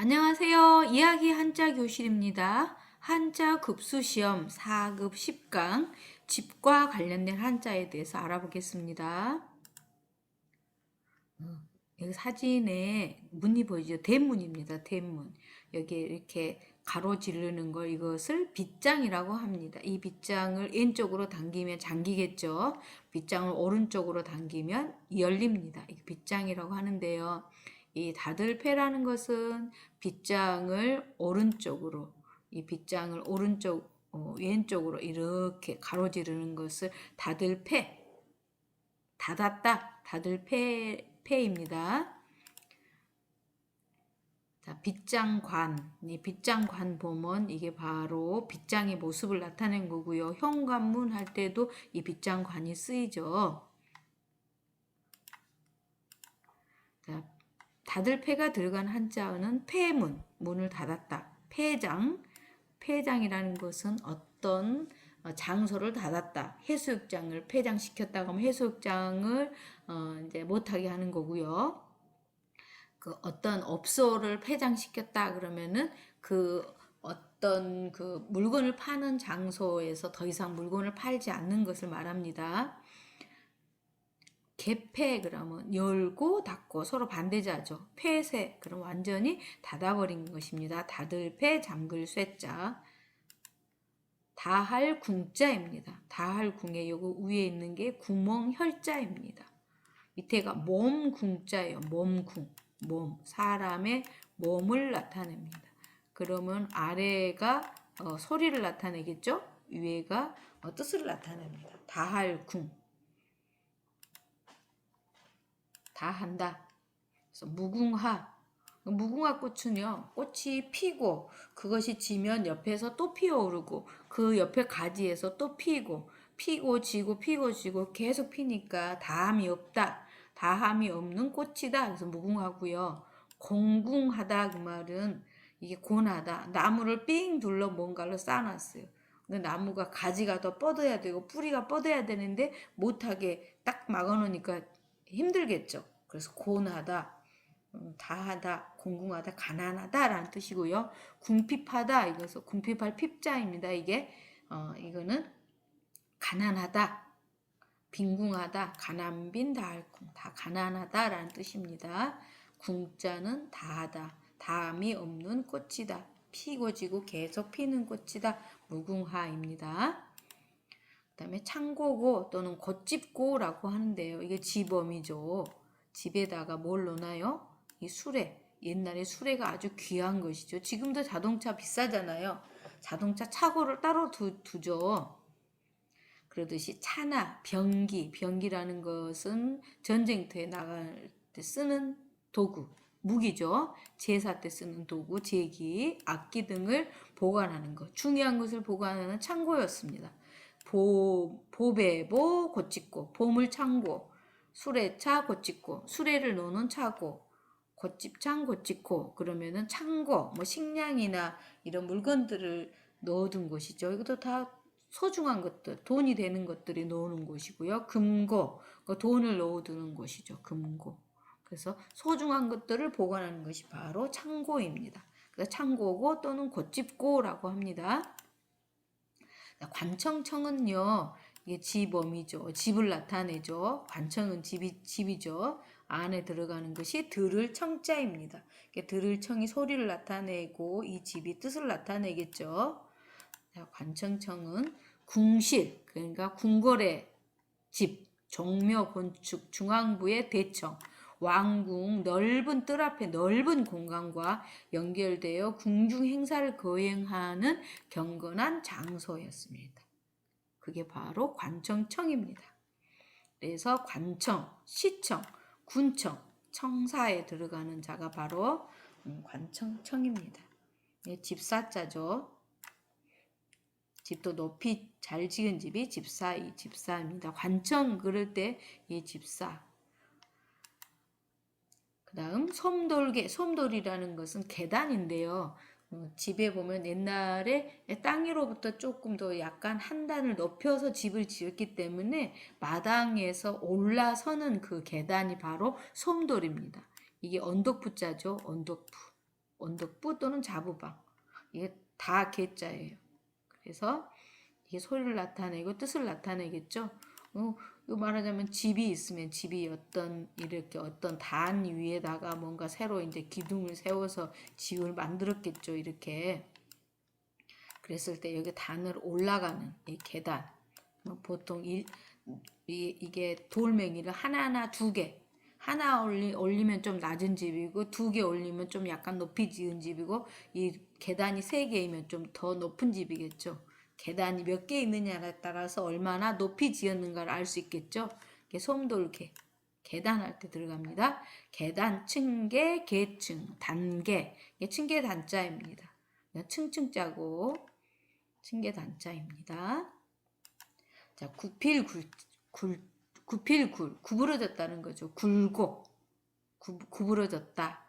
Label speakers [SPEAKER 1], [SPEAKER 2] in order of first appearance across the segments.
[SPEAKER 1] 안녕하세요. 이야기 한자 교실입니다. 한자 급수시험 4급 10강 집과 관련된 한자에 대해서 알아보겠습니다. 여기 사진에 문이 보이죠? 대문입니다. 대문. 여기 이렇게 가로지르는 걸 이것을 빗장이라고 합니다. 이 빗장을 왼쪽으로 당기면 잠기겠죠. 빗장을 오른쪽으로 당기면 열립니다. 이 빗장이라고 하는데요. 이 다들패라는 것은 빗장을 오른쪽으로 이 빗장을 왼쪽으로 이렇게 가로지르는 것을 다들패 닫았다 다들패입니다. 자, 빗장관. 이 빗장관 보면 이게 바로 빗장의 모습을 나타낸 거고요. 현관문 할 때도 이 빗장관이 쓰이죠. 자, 닫을 패가 들어간 한자어는 폐문, 문을 닫았다. 폐장이라는 것은 어떤 장소를 닫았다. 해수욕장을 폐장시켰다고 하면 해수욕장을 이제 못하게 하는 거고요. 그 어떤 업소를 폐장시켰다 그러면은 그 어떤 그 물건을 파는 장소에서 더 이상 물건을 팔지 않는 것을 말합니다. 개폐 그러면 열고 닫고 서로 반대자죠. 폐쇄 그럼 완전히 닫아버린 것입니다. 닫을패 잠글 쇠자. 다할 궁자입니다. 다할 궁에 요거 위에 있는 게 구멍 혈자입니다. 밑에가 몸 궁자예요. 몸궁. 몸, 사람의 몸을 나타냅니다. 그러면 아래가 소리를 나타내겠죠? 위에가 뜻을 나타냅니다. 다할궁, 다한다. 그래서 무궁화 꽃은요, 꽃이 피고 그것이 지면 옆에서 또 피어오르고 그 옆에 가지에서 또 피고 지고 피고 지고 계속 피니까 다함이 없다. 다함이 없는 꽃이다. 그래서 무궁화고요. 공궁하다 그 말은 이게 고나다. 나무를 삥 둘러 뭔가를 쌓아놨어요. 근데 나무가 가지가 더 뻗어야 되고 뿌리가 뻗어야 되는데 못하게 딱 막아놓으니까 힘들겠죠. 그래서 고나다. 다하다, 공궁하다, 가난하다라는 뜻이고요. 궁핍하다 이것은 궁핍할 핍자입니다. 이거는 가난하다, 빈궁하다, 가난빈 다할궁, 다 가난하다라는 뜻입니다. 궁자는 다하다, 다함이 없는 꽃이다, 피고 지고 계속 피는 꽃이다, 무궁화입니다. 그다음에 창고고 또는 겉집고라고 하는데요. 이게 집어미죠. 집에다가 뭘 넣나요? 이 수레. 옛날에 수레가 아주 귀한 것이죠. 지금도 자동차 비싸잖아요. 자동차 차고를 따로 두죠. 그러듯이 차나 병기라는 것은 전쟁터에 나갈 때 쓰는 도구, 무기죠. 제사 때 쓰는 도구, 제기, 악기 등을 보관하는 것. 중요한 것을 보관하는 창고였습니다. 보배보 곶짚고, 보물창고, 수레차 곶짚고, 수레를 놓는 차고, 곶짚창 곶짚고, 그러면은 창고, 뭐 식량이나 이런 물건들을 넣어둔 곳이죠. 이것도 다 소중한 것들, 돈이 되는 것들이 넣는 곳이고요. 금고, 돈을 넣어두는 곳이죠. 금고. 그래서 소중한 것들을 보관하는 것이 바로 창고입니다. 그래서 창고고 또는 곶짚고라고 합니다. 관청청은요, 이게 집어미죠. 집을 나타내죠. 관청은 집이죠. 안에 들어가는 것이 들을 청자입니다. 들을 청이 소리를 나타내고 이 집이 뜻을 나타내겠죠. 관청청은 궁실, 그러니까 궁궐의 집, 종묘 건축 중앙부의 대청, 왕궁 넓은 뜰 앞에 넓은 공간과 연결되어 궁중 행사를 거행하는 경건한 장소였습니다. 그게 바로 관청청입니다. 그래서 관청, 시청, 군청, 청사에 들어가는 자가 바로 관청청입니다. 집사자죠. 집도 높이 잘 지은 집이 집사입니다. 관청 그럴 때 이 집사. 그 다음 솜돌이라는 것은 계단인데요. 집에 보면 옛날에 땅 위로부터 조금 더 약간 한 단을 높여서 집을 지었기 때문에 마당에서 올라서는 그 계단이 바로 솜돌입니다. 이게 언덕부자죠. 언덕부. 언덕부 또는 자부방. 이게 다 개자예요. 그래서 이게 소리를 나타내고 뜻을 나타내겠죠. 이거 말하자면 집이 있으면 집이 이렇게 어떤 단 위에다가 뭔가 새로 이제 기둥을 세워서 집을 만들었겠죠. 이렇게. 그랬을 때 여기 단을 올라가는 이 계단. 보통 이게 돌멩이를 하나하나 두 개. 하나 올리면 좀 낮은 집이고 두 개 올리면 좀 약간 높이 지은 집이고 이 계단이 세 개이면 좀 더 높은 집이겠죠. 계단이 몇 개 있느냐에 따라서 얼마나 높이 지었는가를 알 수 있겠죠. 솜돌개. 계단할 때 들어갑니다. 계단, 층계, 계층, 단계. 층계 단자입니다. 층층자고 층계 단자입니다. 자, 구부러졌다는 거죠. 굴곡, 구부러졌다.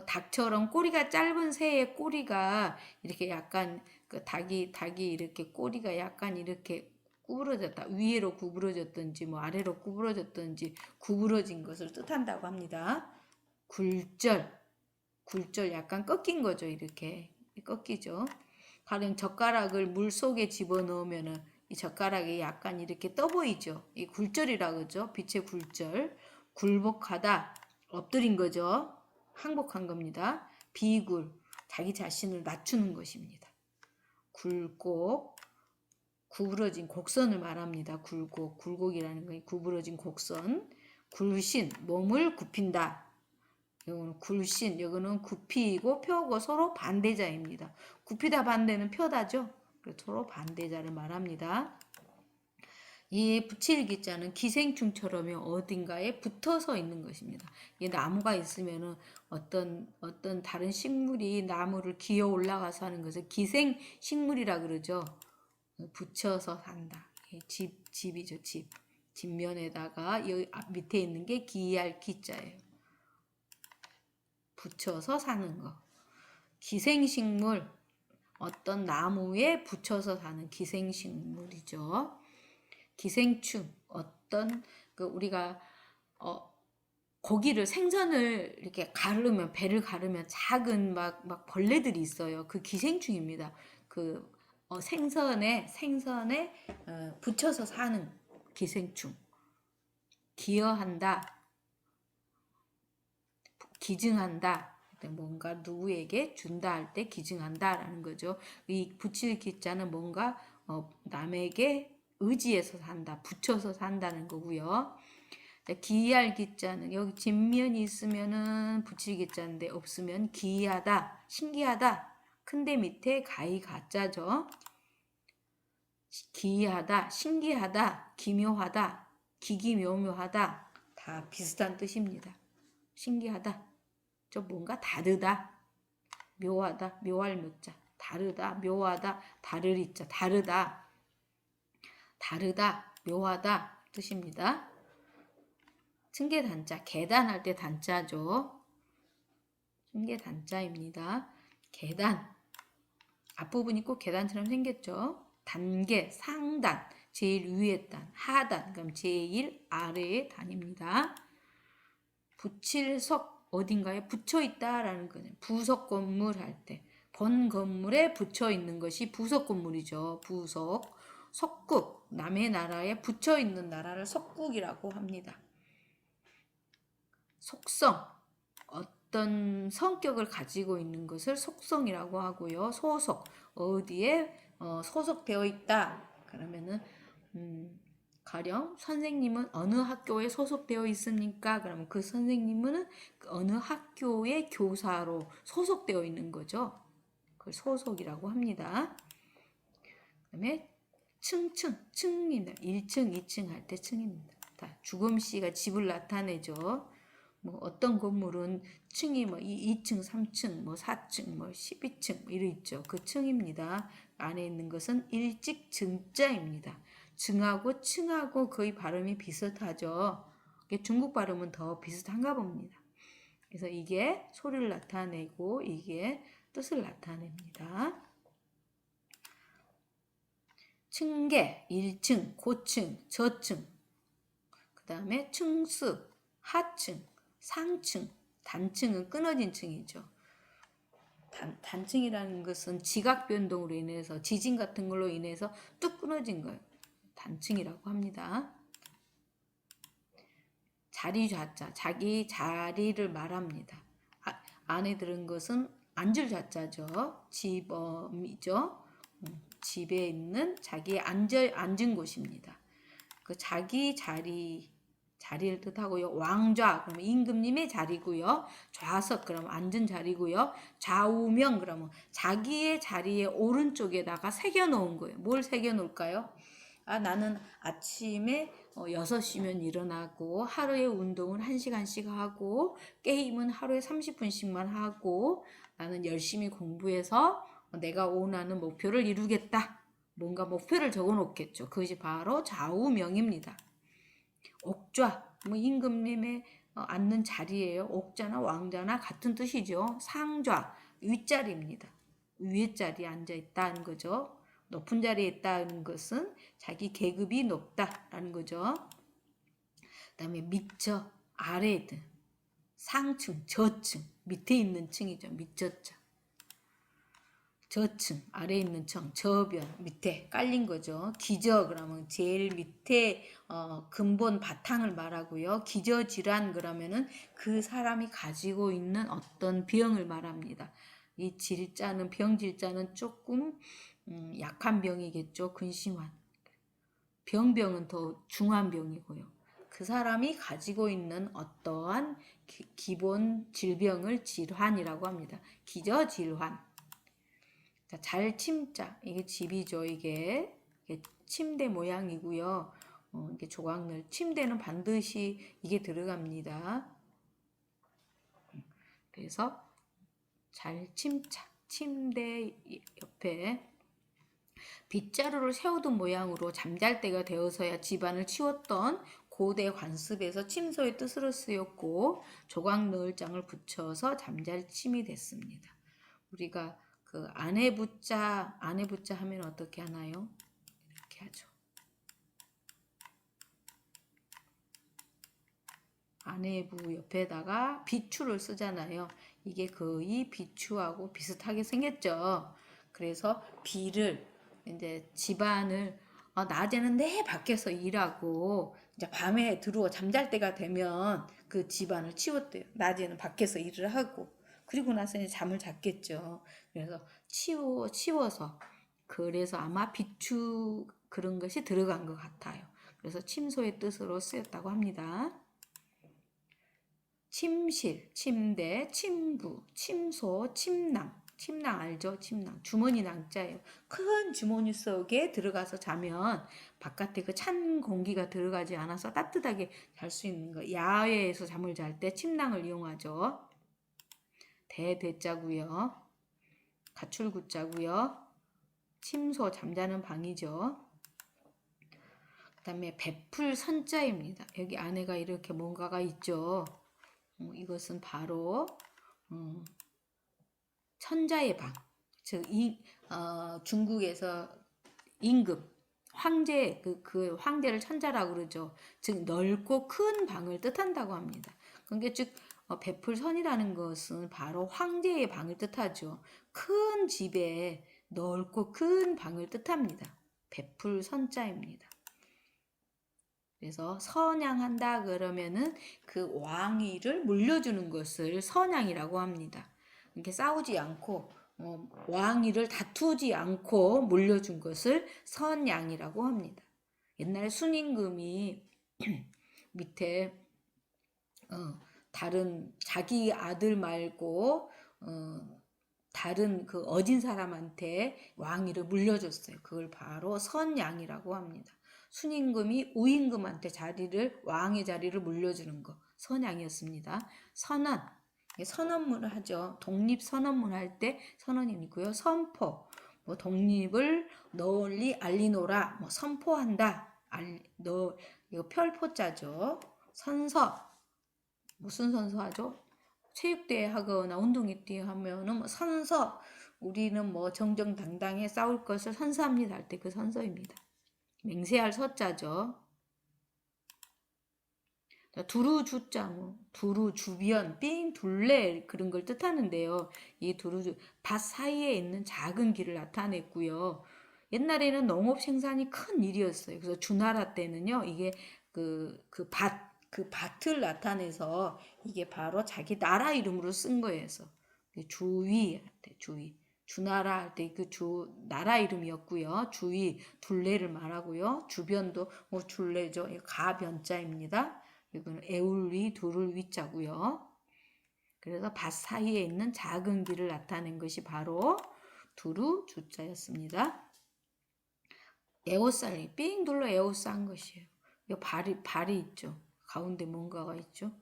[SPEAKER 1] 닭처럼 꼬리가 짧은 새의 꼬리가 이렇게 약간 그 닭이 이렇게 꼬리가 약간 이렇게 구부러졌다. 위로 구부러졌든지 뭐 아래로 구부러졌든지 구부러진 것을 뜻한다고 합니다. 굴절 약간 꺾인 거죠. 이렇게 꺾이죠. 가령 젓가락을 물 속에 집어넣으면은 이 젓가락이 약간 이렇게 떠 보이죠. 이 굴절이라 그러죠. 빛의 굴절. 굴복하다, 엎드린 거죠. 항복한 겁니다. 비굴, 자기 자신을 낮추는 것입니다. 굴곡, 구부러진 곡선을 말합니다. 굴곡이라는 건 구부러진 곡선. 굴신, 몸을 굽힌다. 이거는 굴신, 이거는 굽히고 펴고 서로 반대자입니다. 굽히다 반대는 펴다죠. 서로 반대자를 말합니다. 이 붙일기자는 기생충처럼 어딘가에 붙어서 있는 것입니다. 이 나무가 있으면은 어떤 다른 식물이 나무를 기어 올라가서 하는 것을 기생식물이라 그러죠. 붙여서 산다. 집이죠, 집. 뒷면에다가 여기 밑에 있는 게 기할 기자예요. 붙여서 사는 거. 기생식물, 어떤 나무에 붙여서 사는 기생식물이죠. 기생충, 우리가 고기를 생선을 이렇게 배를 가르면 작은 막 벌레들이 있어요. 그 기생충입니다. 생선에 붙여서 사는 기생충. 기여한다, 기증한다. 뭔가 누구에게 준다 할 때 기증한다라는 거죠. 이 붙일 기자는 뭔가 남에게 의지해서 산다, 붙여서 산다는 거고요. 기이할 기자는 여기 뒷면이 있으면은 붙일 기자인데 없으면 기이하다, 신기하다. 큰데 밑에 가이 가짜죠. 기이하다, 신기하다, 기묘하다, 기기묘묘하다 다 비슷한 뜻입니다. 신기하다, 좀 뭔가 다르다, 묘하다, 묘할 묘자, 다르다, 묘하다, 다르리자, 다르다, 묘하다 뜻입니다. 층계 단자, 계단할 때 단자죠. 층계 단자입니다. 계단, 앞부분이 꼭 계단처럼 생겼죠. 단계, 상단, 제일 위의 단, 하단, 그럼 제일 아래의 단입니다. 붙일석, 어딘가에 붙여 있다라는 거는 부석 건물 할 때, 본 건물에 붙여 있는 것이 부석 건물이죠. 부석, 석국, 남의 나라에 붙여 있는 나라를 석국이라고 합니다. 속성, 어떤 성격을 가지고 있는 것을 속성이라고 하고요. 소속, 어디에 소속되어 있다. 그러면은 가령 선생님은 어느 학교에 소속되어 있습니까? 그러면 그 선생님은 어느 학교의 교사로 소속되어 있는 거죠. 그걸 소속이라고 합니다. 그다음에 층입니다. 1층, 2층 할 때 층입니다. 주검씨가 집을 나타내죠. 뭐 어떤 건물은 층이 뭐 2층, 3층, 뭐 4층, 뭐 12층 이러 있죠. 그 층입니다. 안에 있는 것은 일직증자입니다. 증하고 층하고 거의 발음이 비슷하죠. 중국 발음은 더 비슷한가 봅니다. 그래서 이게 소리를 나타내고 이게 뜻을 나타냅니다. 층계, 1층, 고층, 저층, 그 다음에 층수, 하층, 상층, 단층은 끊어진 층이죠. 단층이라는 것은 지각 변동으로 인해서 지진 같은 걸로 인해서 뚝 끊어진 거예요. 단층이라고 합니다. 자리 좌자, 자기 자리를 말합니다. 안에 들은 것은 앉을 좌자죠. 집이죠. 집에 있는 자기 앉은 곳입니다. 그 자기 자리를 뜻하고요. 왕좌 그러면 임금님의 자리고요. 좌석 그러면 앉은 자리고요. 좌우명 그러면 자기의 자리의 오른쪽에다가 새겨 놓은 거예요. 뭘 새겨 놓을까요? 나는 아침에 6시면 일어나고 하루에 운동은 1시간씩 하고 게임은 하루에 30분씩만 하고 나는 열심히 공부해서 내가 원하는 목표를 이루겠다. 뭔가 목표를 적어 놓겠죠. 그것이 바로 좌우명입니다. 옥좌, 임금님의 앉는 자리예요. 옥좌나 왕좌나 같은 뜻이죠. 상좌, 윗자리입니다. 위에 자리에 앉아 있다는 거죠. 높은 자리에 있다는 것은 자기 계급이 높다라는 거죠. 그 다음에 밑저, 아래 등, 상층, 저층, 밑에 있는 층이죠. 밑저층. 저층, 아래 있는 층, 저변, 밑에 깔린 거죠. 기저 그러면 제일 밑에 근본 바탕을 말하고요. 기저질환 그러면은 그 사람이 가지고 있는 어떤 병을 말합니다. 이 질자는 병질자는 조금 약한 병이겠죠. 근심환. 병은 더 중한 병이고요. 그 사람이 가지고 있는 어떠한 기본 질병을 질환이라고 합니다. 기저질환. 자, 잘침자. 이게 집이죠. 이게 침대 모양이고요. 이게 조각늘. 침대는 반드시 이게 들어갑니다. 그래서 잘침자. 침대 옆에 빗자루를 세우던 모양으로 잠잘 때가 되어서야 집안을 치웠던 고대 관습에서 침소의 뜻으로 쓰였고 조각너을장을 붙여서 잠잘 침이 됐습니다. 우리가 그 안에 붙자 하면 어떻게 하나요? 이렇게 하죠. 안에부 옆에다가 비추를 쓰잖아요. 이게 거의 비추하고 비슷하게 생겼죠. 그래서 비를 이제 집안을 낮에는 내 밖에서 일하고 이제 밤에 들어와 잠잘 때가 되면 그 집안을 치웠대요. 낮에는 밖에서 일을 하고 그리고 나서 이제 잠을 잤겠죠. 그래서 치워서 그래서 아마 비추 그런 것이 들어간 것 같아요. 그래서 침소의 뜻으로 쓰였다고 합니다. 침실, 침대, 침구, 침소, 침낭. 침낭 알죠? 침낭. 주머니 낭자예요. 큰 주머니 속에 들어가서 자면 바깥에 그 찬 공기가 들어가지 않아서 따뜻하게 잘 수 있는 거. 야외에서 잠을 잘 때 침낭을 이용하죠. 대자고요. 가출구자고요. 침소 잠자는 방이죠. 그 다음에 베풀 선자입니다. 여기 안에가 이렇게 뭔가가 있죠. 이것은 바로 천자의 방. 즉 중국에서 임금 황제 그 황제를 천자라고 그러죠. 즉 넓고 큰 방을 뜻한다고 합니다. 그게 즉 베풀선이라는 것은 바로 황제의 방을 뜻하죠. 큰 집에 넓고 큰 방을 뜻합니다. 베풀선자입니다. 그래서 선양한다 그러면은 그 왕위를 물려주는 것을 선양이라고 합니다. 이렇게 싸우지 않고 왕위를 다투지 않고 물려준 것을 선양이라고 합니다. 옛날에 순임금이 밑에 다른 자기 아들 말고 다른 그 어진 사람한테 왕위를 물려줬어요. 그걸 바로 선양이라고 합니다. 순임금이 우임금한테 왕의 자리를 물려주는 거 선양이었습니다. 선언문을 하죠. 독립선언문 할 때 선언이고요. 선포 독립을 널리 알리노라 선포한다. 이거 별포자죠. 선서 무슨 선서하죠? 체육대회 하거나 운동회 하면은 선서 우리는 정정당당히 싸울 것을 선서합니다 할 때 그 선서입니다. 맹세할 서자죠. 자, 두루 주자 뭐 두루 주변 삥 둘레 그런 걸 뜻하는데요. 이 두루 밭 사이에 있는 작은 길을 나타냈고요. 옛날에는 농업 생산이 큰 일이었어요. 그래서 주나라 때는요, 이게 그 밭을 나타내서 이게 바로 자기 나라 이름으로 쓴 거예요. 그래서 주위 할 때 주위. 주나라 할 때 그 주 나라 이름이었고요. 주위 둘레를 말하고요. 주변도 뭐 둘레죠. 가변자입니다. 이거는 애울위 두를 위자고요. 그래서 밭 사이에 있는 작은 길을 나타낸 것이 바로 두루 주자였습니다. 에워싸기 삥 둘러 에워싼 것이에요. 이 발이 있죠. 가운데 뭔가가 있죠.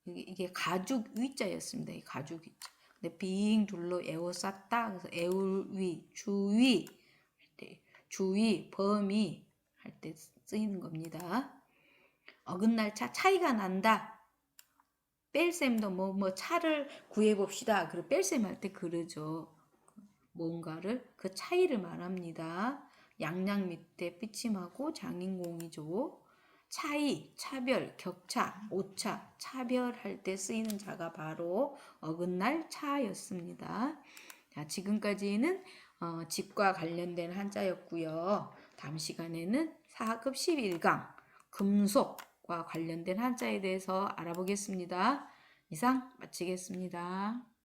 [SPEAKER 1] 이게 가죽 위자였습니다. 이 가죽 위자. 근데 빙 둘러 에워쌌다. 그래서 애울위 주위 할 때 주위 범위 할 때 쓰이는 겁니다. 어긋날 차이가 난다. 뺄셈도 뭐 차를 구해봅시다. 그리고 뺄셈 할 때 그러죠. 뭔가를 그 차이를 말합니다. 양양 밑에 삐침하고 장인공이죠. 차이, 차별, 격차, 오차, 차별할 때 쓰이는 자가 바로 어긋날 차였습니다. 자, 지금까지는 집과 관련된 한자였고요. 다음 시간에는 4급 11강 금속과 관련된 한자에 대해서 알아보겠습니다. 이상 마치겠습니다.